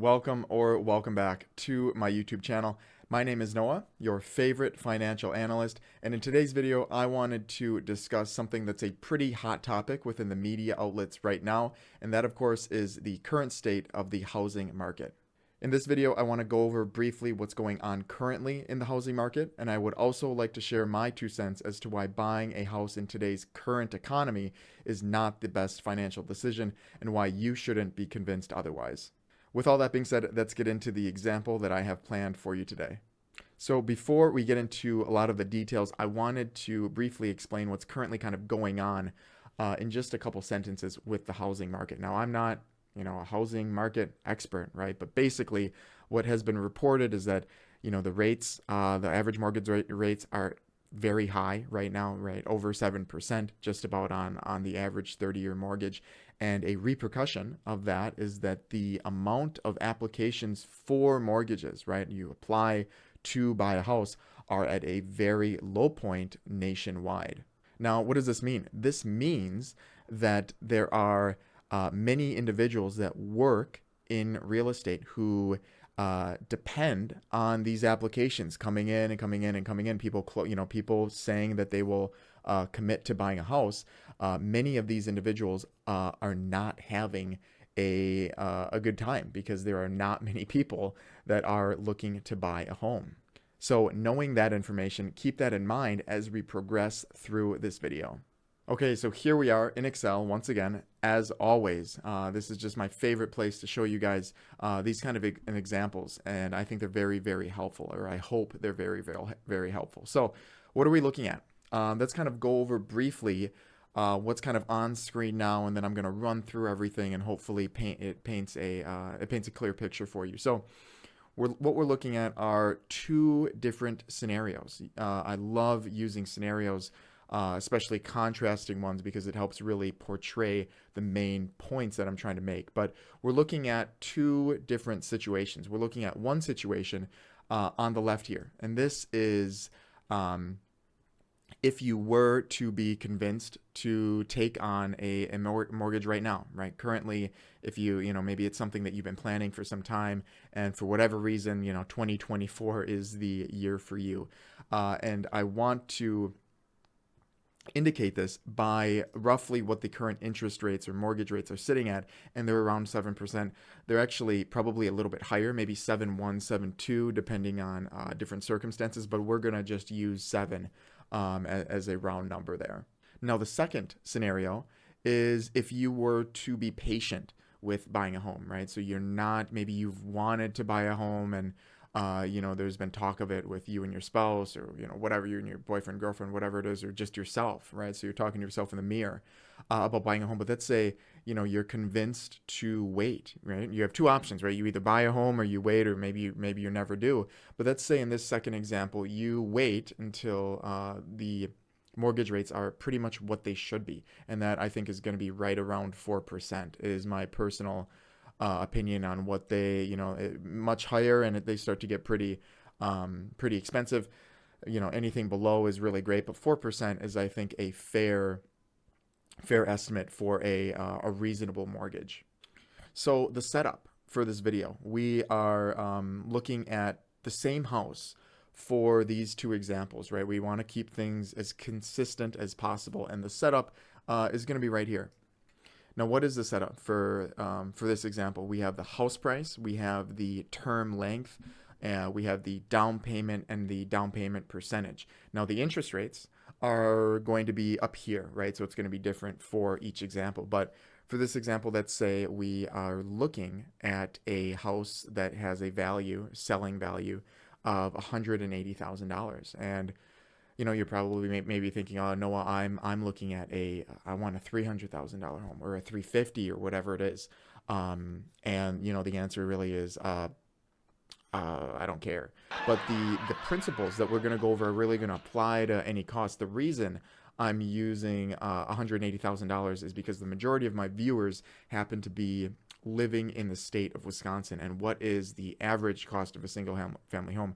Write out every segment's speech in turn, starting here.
Welcome back to my YouTube channel. My name is Noah, your favorite financial analyst, and in today's video, I wanted to discuss something that's a pretty hot topic within the media outlets right now, and that, of course, is the current state of the housing market. In this video, I want to go over briefly what's going on currently in the housing market, and I would also like to share my 2 cents as to why buying a house in today's current economy is not the best financial decision and why you shouldn't be convinced otherwise. With all that being said, let's get into the example that I have planned for you today. So before we get into a lot of the details, I wanted to briefly explain what's currently kind of going on in just a couple sentences with the housing market. Now, I'm not, a housing market expert, right? But basically, what has been reported is that, the rates, the average mortgage rates are very high right now, right? Over 7%, just about on the average 30-year mortgage. And a repercussion of that is that the amount of applications for mortgages, right, you apply to buy a house, are at a very low point nationwide. Now, what does this mean? This means that there are many individuals that work in real estate who depend on these applications coming in and coming in and coming in. People saying that they will commit to buying a house. Many of these individuals are not having a good time because there are not many people that are looking to buy a home. So knowing that information, keep that in mind as we progress through this video. Okay, so here we are in Excel once again. As always, this is just my favorite place to show you guys these kind of examples, and I think they're very, very helpful, or I hope they're very, very, very helpful. So what are we looking at? Let's kind of go over briefly what's kind of on screen now, and then I'm going to run through everything, and hopefully it paints a clear picture for you. So what we're looking at are two different scenarios. I love using scenarios, especially contrasting ones, because it helps really portray the main points that I'm trying to make. But we're looking at two different situations. We're looking at one situation on the left here, and this is if you were to be convinced to take on a mortgage right now, right? Currently, if maybe it's something that you've been planning for some time, and for whatever reason, 2024 is the year for you. And I want to indicate this by roughly what the current interest rates or mortgage rates are sitting at, and they're around 7%. They're actually probably a little bit higher, maybe 7.1, 7.2, depending on different circumstances, but we're going to just use 7 as a round number there. Now, the second scenario is if you were to be patient with buying a home, right? So maybe you've wanted to buy a home, and there's been talk of it with you and your spouse, or, whatever, you and your boyfriend, girlfriend, whatever it is, or just yourself, right? So you're talking to yourself in the mirror about buying a home. But let's say, you're convinced to wait, right? You have two options, right? You either buy a home or you wait, or maybe you never do. But let's say in this second example, you wait until the mortgage rates are pretty much what they should be. And that, I think, is going to be right around 4%, is my personal opinion on what they, much higher, and they start to get pretty expensive. Anything below is really great, but 4% is, I think, a fair estimate for a reasonable mortgage. So the setup for this video, we are looking at the same house for these two examples, right? We want to keep things as consistent as possible, and the setup is going to be right here. Now, what is the setup for this example? We have the house price, we have the term length, we have the down payment and the down payment percentage. Now, the interest rates are going to be up here, right? So it's going to be different for each example. But for this example, let's say we are looking at a house that has a selling value of $180,000. And you're probably maybe thinking, oh, Noah, I'm looking at I want a $300,000 home, or a $350,000, or whatever it is. And the answer really is, I don't care. But the principles that we're going to go over are really going to apply to any cost. The reason I'm using $180,000 is because the majority of my viewers happen to be living in the state of Wisconsin. And what is the average cost of a single family home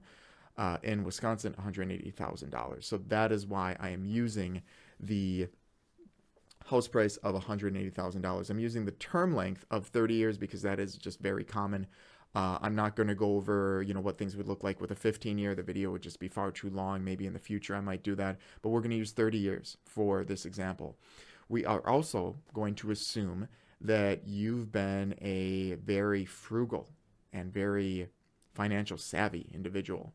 in Wisconsin? $180,000. So that is why I am using the house price of $180,000. I'm using the term length of 30 years because that is just very common. I'm not going to go over, what things would look like with a 15-year. The video would just be far too long. Maybe in the future I might do that, but we're going to use 30 years for this example. We are also going to assume that you've been a very frugal and very financial savvy individual,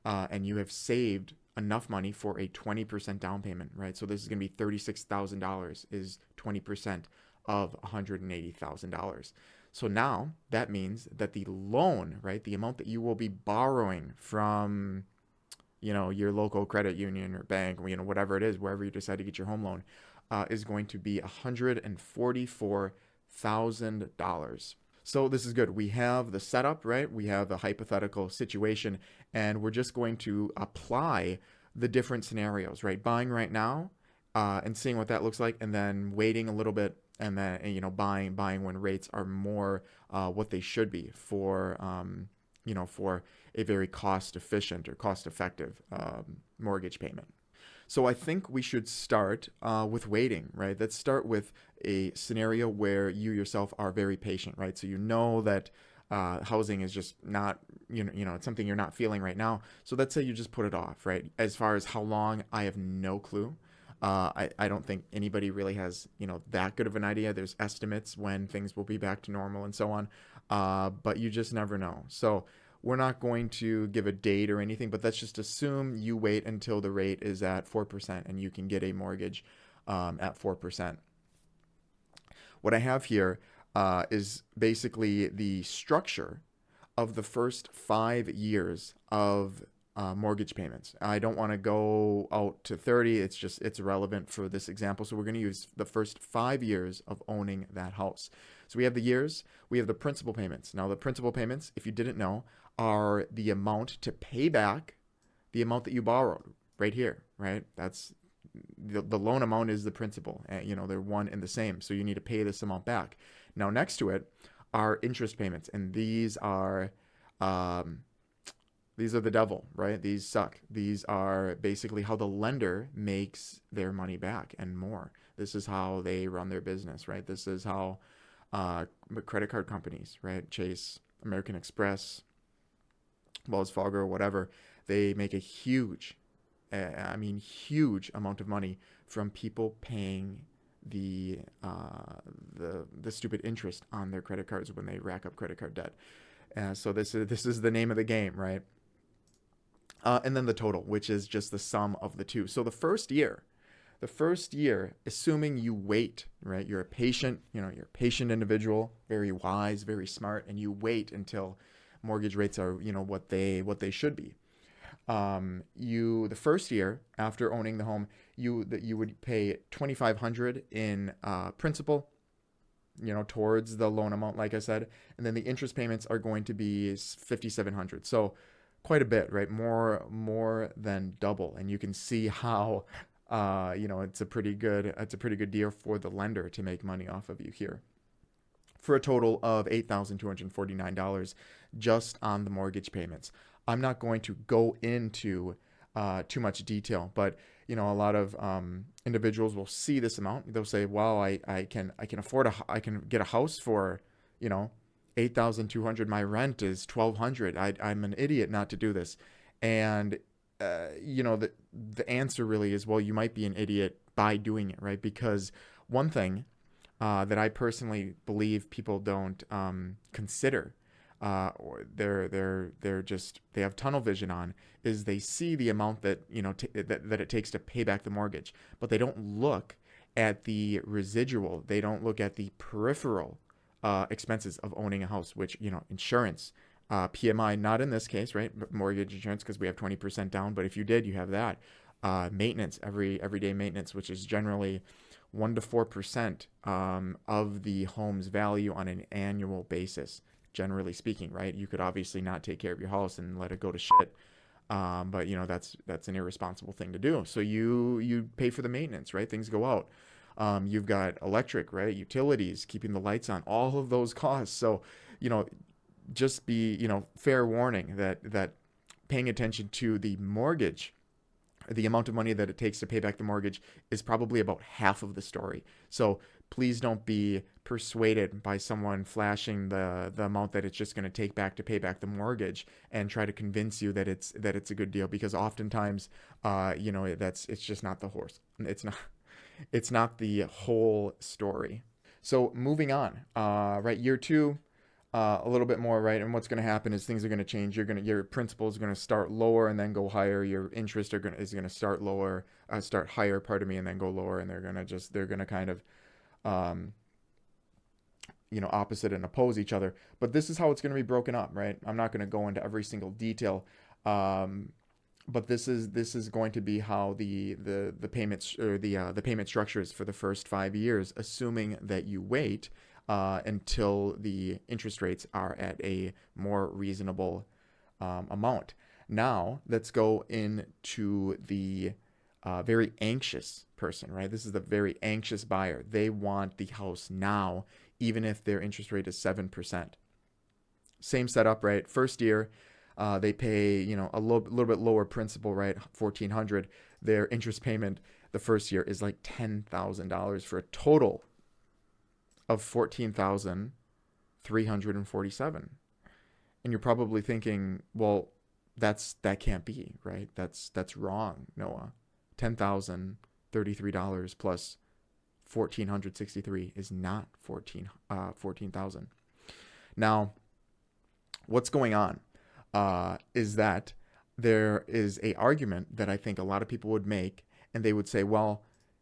and you have saved enough money for a 20% down payment, right? So this is going to be $36,000 is 20% of $180,000. So now that means that the loan, right, the amount that you will be borrowing from, your local credit union or bank, whatever it is, wherever you decide to get your home loan, is going to be $144,000. So this is good. We have the setup, right? We have the hypothetical situation, and we're just going to apply the different scenarios, right? Buying right now, and seeing what that looks like, and then waiting a little bit, and then buying when rates are more what they should be for for a very cost efficient or cost effective mortgage payment. So I think we should start with waiting, right? Let's start with a scenario where you yourself are very patient, right? So you know that housing is just not, it's something you're not feeling right now. So let's say you just put it off, right? As far as how long, I have no clue. I don't think anybody really has, that good of an idea. There's estimates when things will be back to normal and so on, but you just never know. So we're not going to give a date or anything, but let's just assume you wait until the rate is at 4% and you can get a mortgage at 4%. What I have here is basically the structure of the first 5 years of mortgage payments. I don't want to go out to 30. It's irrelevant for this example. So we're going to use the first 5 years of owning that house. So we have the years, we have the principal payments. Now the principal payments, if you didn't know, are the amount to pay back the amount that you borrowed right here, right? That's the loan amount is the principal. They're one and the same. So you need to pay this amount back. Now next to it are interest payments, and these are the devil, right? These suck. These are basically how the lender makes their money back and more. This is how they run their business, right? This is how credit card companies, right? Chase, American Express, Wells Fargo, whatever, they make a huge amount of money from people paying the stupid interest on their credit cards when they rack up credit card debt. So this is the name of the game, right? And then the total, which is just the sum of the two. So the first year, assuming you wait, right? You're a patient individual, very wise, very smart, and you wait until mortgage rates are, what they should be. The first year after owning the home, you would pay $2,500 in principal, towards the loan amount, like I said, and then the interest payments are going to be $5,700. So quite a bit, right? More than double, and you can see how it's a pretty good deal for the lender to make money off of you here, for a total of $8,249 just on the mortgage payments. I'm not going to go into too much detail, but a lot of individuals will see this amount. They'll say, "Well, I can afford I can get a house for $8,200. My rent is $1,200. I'm an idiot not to do this." And the answer really is, well, you might be an idiot by doing it, right? Because one thing that I personally believe people don't consider, or they have tunnel vision on, is they see the amount that that it takes to pay back the mortgage, but they don't look at the residual. They don't look at the peripheral expenses of owning a house, which insurance, PMI, not in this case, right? Mortgage insurance, because we have 20% down, but if you did, you have that. Maintenance, everyday maintenance, which is generally 1 to 4% of the home's value on an annual basis, generally speaking, right? You could obviously not take care of your house and let it go to shit, but that's an irresponsible thing to do. So you pay for the maintenance, right? Things go out. You've got electric, right? Utilities, keeping the lights on, all of those costs. So just be fair warning that paying attention to the mortgage, the amount of money that it takes to pay back the mortgage, is probably about half of the story. So Please don't be persuaded by someone flashing the amount that it's just going to take back to pay back the mortgage and try to convince you that it's a good deal, because oftentimes it's just not the horse. It's not the whole story. So moving on, right, year two, a little bit more, right? And what's going to happen is things are going to change. Your principal is going to start lower and then go higher. Your interest is going to start higher, pardon me, and then go lower. And they're going to kind of, opposite and oppose each other. But this is how it's going to be broken up, right? I'm not going to go into every single detail. But this is going to be how the payments, or the payment structure is for the first 5 years, assuming that you wait until the interest rates are at a more reasonable amount. Now let's go into the very anxious person, right? This is the very anxious buyer. They want the house now, even if their interest rate is 7%. Same setup, right? First year, they pay, a little bit lower principal, right? $1,400. Their interest payment the first year is like $10,000 for a total of $14,347. And you're probably thinking, well, that can't be, right? That's wrong, Noah. $10,033 plus $1,463 is not 14,000. Now, what's going on is that there is a argument that I think a lot of people would make, and they would say, well,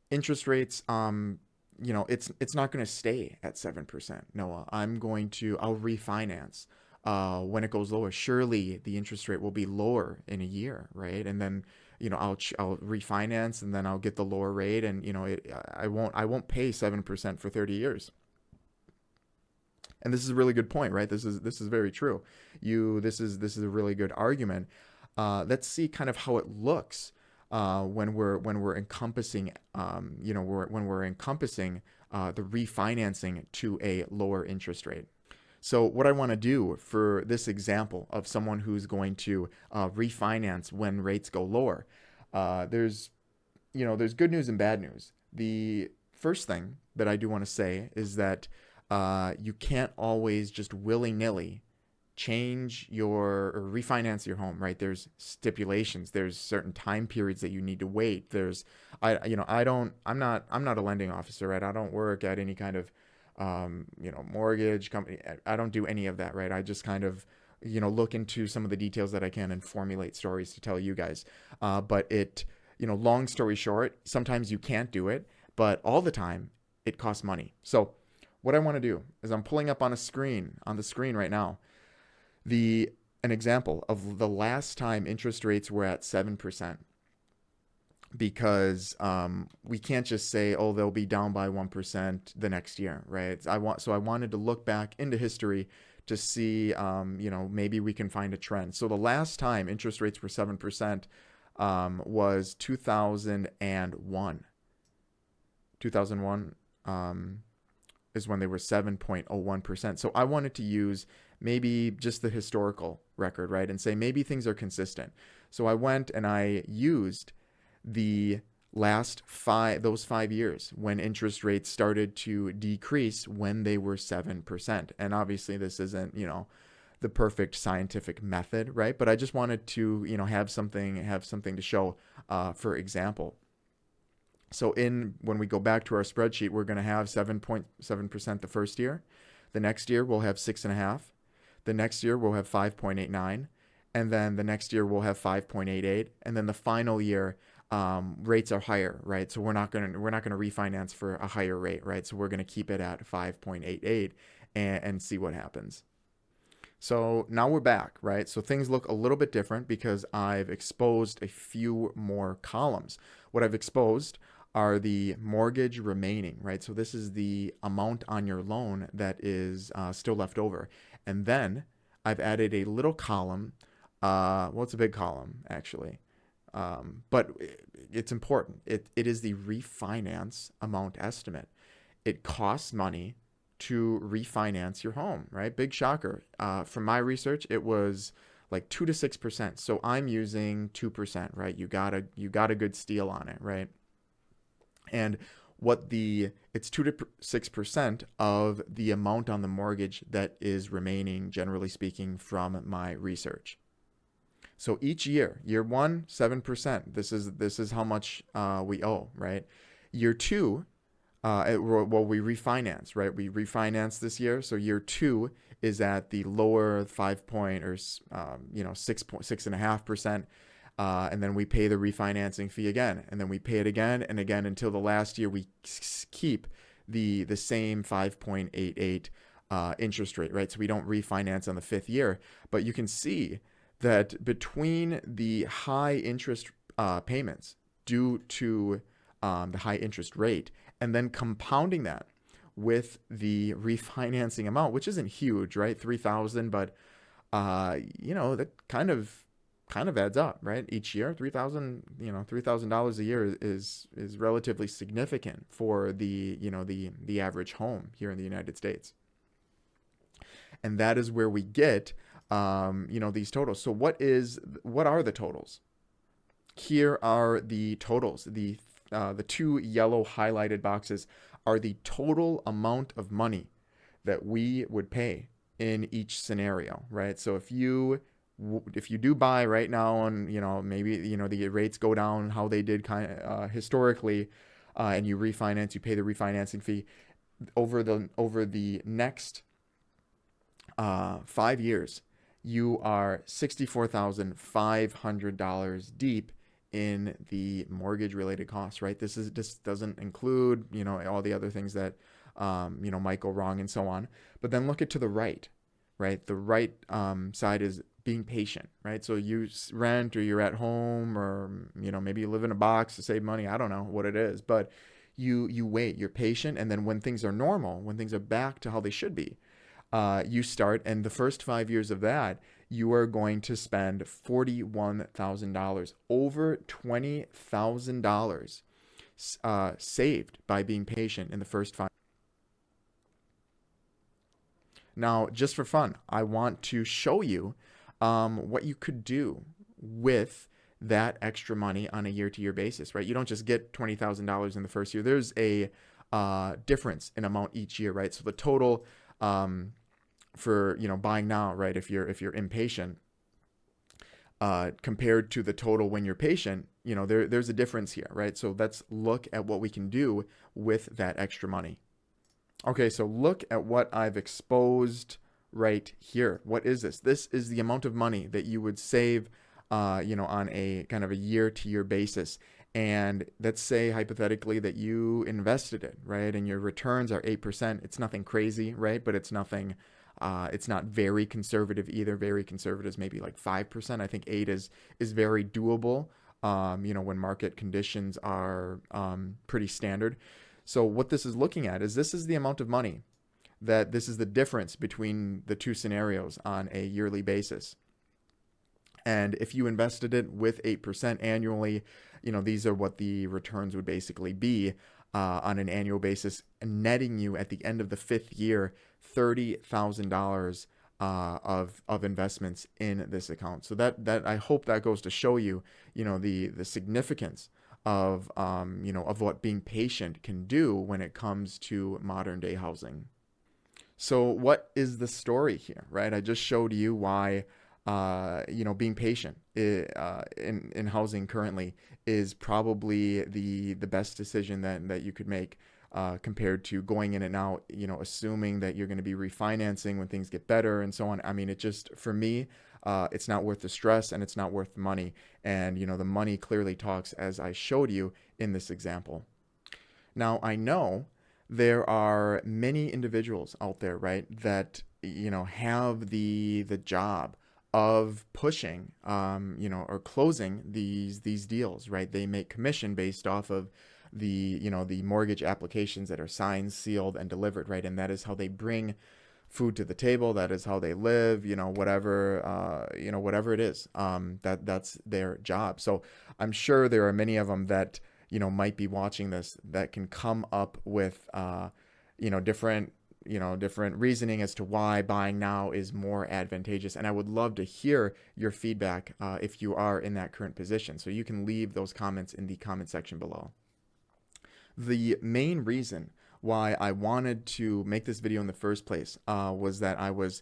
interest rates, it's not going to stay at 7%. Noah, I'll refinance when it goes lower. Surely the interest rate will be lower in a year, right? And then, I'll refinance, and then I'll get the lower rate, and I won't pay 7% for 30 years. And this is a really good point, right? This is very true. This is a really good argument. Let's see kind of how it looks when we're encompassing when we're encompassing the refinancing to a lower interest rate. So what I want to do for this example of someone who's going to refinance when rates go lower, there's good news and bad news. The first thing that I do want to say is that you can't always just willy-nilly change or refinance your home, right? There's stipulations. There's certain time periods that you need to wait. I'm not a lending officer, right? I don't work at any kind of mortgage company. I don't do any of that, right? I just kind of look into some of the details that I can and formulate stories to tell you guys. But long story short, sometimes you can't do it, but all the time it costs money. So what I want to do is I'm pulling up on the screen right now an example of the last time interest rates were at 7%, because we can't just say, oh, they'll be down by 1% the next year, right? I wanted to look back into history to see, maybe we can find a trend. So the last time interest rates were 7% was 2001. 2001 is when they were 7.01%. So I wanted to use maybe just the historical record, right? And say maybe things are consistent. So I went and I used the last those 5 years when interest rates started to decrease when they were 7%. And obviously this isn't, the perfect scientific method, right? But I just wanted to, have something to show, for example. So when we go back to our spreadsheet, we're going to have 7.7% the first year. The next year we'll have 6.5. The next year we'll have 5.89, and then the next year we'll have 5.88, and then the final year rates are higher, right? So we're not going to refinance for a higher rate, right? So we're going to keep it at 5.88 and see what happens. So now we're back, right? So things look a little bit different because I've exposed a few more columns. What I've exposed are the mortgage remaining, right? So this is the amount on your loan that is still left over. And then I've added a little column. It's a big column, actually. But it's important. It is the refinance amount estimate. It costs money to refinance your home, right? Big shocker. From my research, it was like 2 to 6%. So I'm using 2%, right? You got a good steal on it, right? And it's 2 to 6% of the amount on the mortgage that is remaining, generally speaking, from my research. So each year, year one, 7%. This is how much we owe, right? Year two, we refinance, right? We refinance this year, so year two is at the lower 6.5%, and then we pay the refinancing fee again, and then we pay it again and again until the last year we keep the same 5.88 interest rate, right? So we don't refinance on the fifth year, but you can see that between the high interest payments due to the high interest rate, and then compounding that with the refinancing amount, which isn't huge, right? $3,000, but that kind of adds up, right? Each year, $3,000 a year is relatively significant for the average home here in the United States, and that is where we get these totals. So what are the totals? Here are the totals. The two yellow highlighted boxes are the total amount of money that we would pay in each scenario, right? So if you do buy right now, and maybe the rates go down how they did historically, and you refinance, you pay the refinancing fee over the next 5 years, you are $64,500 deep in the mortgage related costs, right? This doesn't include, all the other things that, might go wrong and so on. But then look at to the right, right? The right side is being patient, right? So you rent, or you're at home, or, maybe you live in a box to save money. I don't know what it is, but you wait, you're patient. And then when things are normal, when things are back to how they should be, you start, and the first 5 years of that, you are going to spend $41,000, over $20,000 saved by being patient in the first 5. Now, just for fun, I want to show you what you could do with that extra money on a year-to-year basis, right? You don't just get $20,000 in the first year. There's a difference in amount each year, right? So the total for buying now, right, if you're impatient, compared to the total when you're patient, there's a difference here, right? So let's look at what we can do with that extra money. Okay, so look at what I've exposed right here. What is this? This is the amount of money that you would save on a kind of a year-to-year basis. And let's say hypothetically that you invested it, right, and your returns are 8%. It's nothing crazy, right? But it's nothing. It's not very conservative either. Very conservative is maybe like 5%. I think 8 is very doable. When market conditions are pretty standard. So what this is looking at is this is the amount of money that this is the difference between the two scenarios on a yearly basis. And if you invested it with 8% annually, these are what the returns would basically be on an annual basis, netting you at the end of the fifth year $30,000 of investments in this account. So that I hope that goes to show you, the significance of of what being patient can do when it comes to modern day housing. So what is the story here, right? I just showed you why being patient in housing currently is probably the best decision that you could make, compared to going in and out, assuming that you're going to be refinancing when things get better and so on. I mean, for me, it's not worth the stress, and it's not worth the money. And, the money clearly talks, as I showed you in this example. Now, I know there are many individuals out there, right, that, have the job of pushing, or closing these deals, right? They make commission based off of the mortgage applications that are signed, sealed, and delivered, right? And that is how they bring food to the table. That is how they live, whatever it is, that's their job. So I'm sure there are many of them that, might be watching this that can come up with, different reasoning as to why buying now is more advantageous. And I would love to hear your feedback if you are in that current position. So you can leave those comments in the comment section below. The main reason why I wanted to make this video in the first place was that I was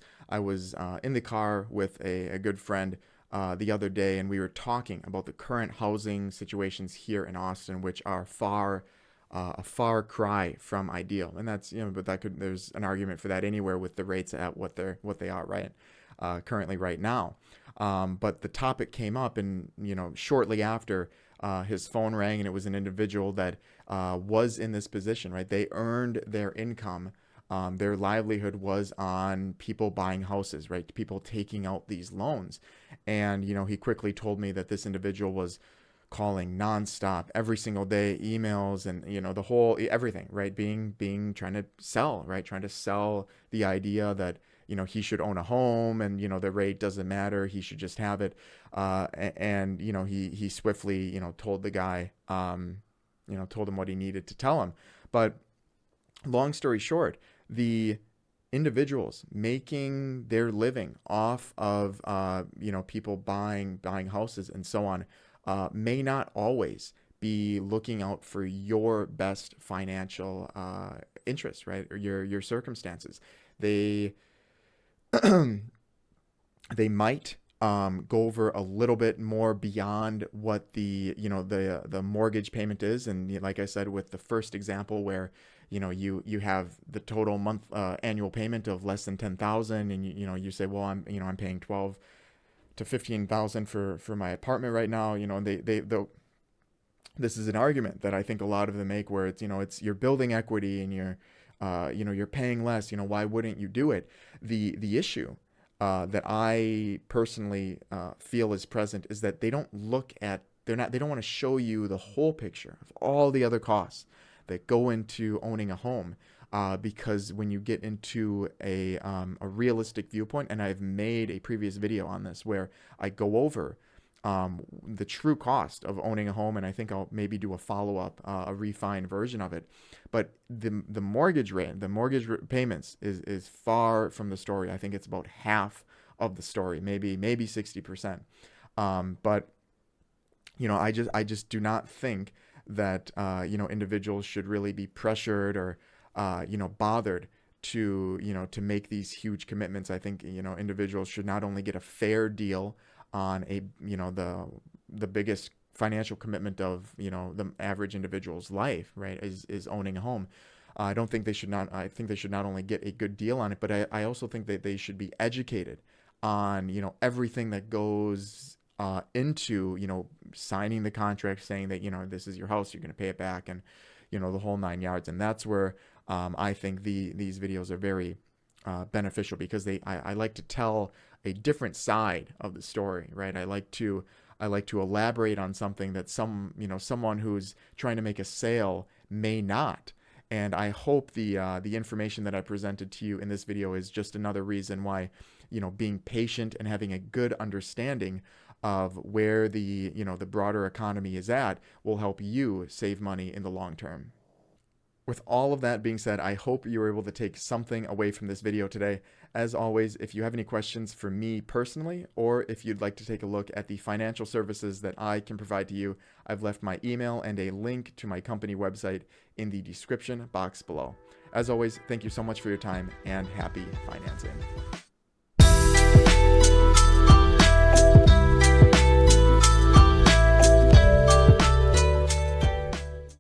in the car with a good friend the other day, and we were talking about the current housing situations here in Austin, which are a far cry from ideal. And that's, but there's an argument for that anywhere with the rates at what they are currently right now. But the topic came up, and shortly after, his phone rang, and it was an individual that was in this position, right? They earned their income. Their livelihood was on people buying houses, right? People taking out these loans. And, he quickly told me that this individual was calling nonstop every single day, emails, and, the whole, everything, right? Trying to sell, right? Trying to sell the idea that, he should own a home, and, the rate doesn't matter. He should just have it. And, he swiftly, told the guy, told him what he needed to tell him. But long story short, the individuals making their living off of, people buying houses and so on, may not always be looking out for your best financial interests, right? Or your circumstances. They they might go over a little bit more beyond what the mortgage payment is. And like I said, with the first example where you have the total annual payment of less than 10,000, and you say, well, I'm paying 12 to 15,000 for my apartment right now, and this is an argument that I think a lot of them make, where it's you're building equity, and you're paying less, why wouldn't you do it? The issue that I personally feel is present is that they don't want to show you the whole picture of all the other costs that go into owning a home. Because when you get into a realistic viewpoint, and I've made a previous video on this where I go over the true cost of owning a home, and I think I'll maybe do a follow-up, a refined version of it. But the mortgage rate, payments is far from the story. I think it's about half of the story, maybe 60%. But I just do not think that individuals should really be pressured or bothered to make these huge commitments. I think individuals should not only get a fair deal on the biggest financial commitment of the average individual's life, right, is owning a home. I think they should not only get a good deal on it, but I also think that they should be educated on everything that goes into signing the contract, saying that this is your house, you're going to pay it back, and the whole 9 yards. And that's where I think these videos are very beneficial, because I like to tell a different side of the story, right? I like to elaborate on something that someone who's trying to make a sale may not. And I hope the information that I presented to you in this video is just another reason why being patient and having a good understanding of where the broader economy is at will help you save money in the long term. With all of that being said, I hope you were able to take something away from this video today. As always, if you have any questions for me personally, or if you'd like to take a look at the financial services that I can provide to you, I've left my email and a link to my company website in the description box below. As always, thank you so much for your time, and happy financing.